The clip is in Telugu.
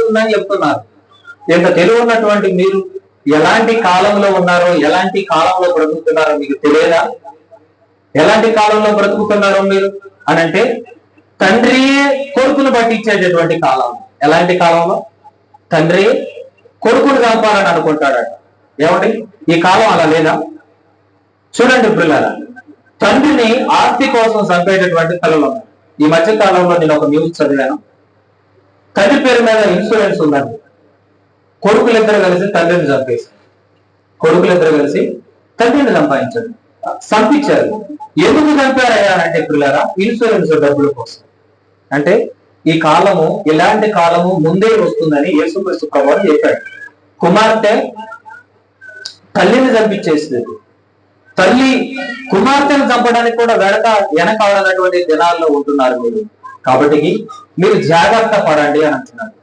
వస్తుందని చెప్తున్నారు. ఇంత తెలివి ఉన్నటువంటి మీరు ఎలాంటి కాలంలో ఉన్నారో, ఎలాంటి కాలంలో బ్రతుకుతున్నారో మీకు తెలియదా? ఎలాంటి కాలంలో బ్రతుకుతున్నారో మీరు అని అంటే, తండ్రి కొడుకును పట్టించేటటువంటి కాలం. ఎలాంటి కాలంలో? తండ్రి కొడుకును చంపాలని అనుకుంటాడట. ఏమండి ఈ కాలం అలా లేదా? చూడండి పిల్లరా, తండ్రిని ఆస్తి కోసం చంపేటటువంటి తల్లులు. ఈ మధ్య కాలంలో నేను ఒక న్యూస్ చదివాను. తండ్రి పేరు మీద ఇన్సూరెన్స్ ఉందండి. కొడుకులిద్దరు కలిసి తండ్రిని చంపేశారు. కొడుకులిద్దరు కలిసి తండ్రిని చంపించారు. ఎందుకు చంపారయ్యా అంటే పిల్లరా, ఇన్సూరెన్స్ డబ్బుల కోసం. అంటే ఈ కాలము, ఇలాంటి కాలము ముందే వస్తుందని యేసుక్రీస్తు ప్రభువు చెప్పాడు. కుమార్తె తల్లిని చంపించేసింది. తల్లి కుమార్తెను చంపడానికి కూడా వెనకాడనటువంటి దినాల్లో ఉంటున్నారు మీరు. కాబట్టి మీరు జాగ్రత్త పడండి అని అంటున్నారు.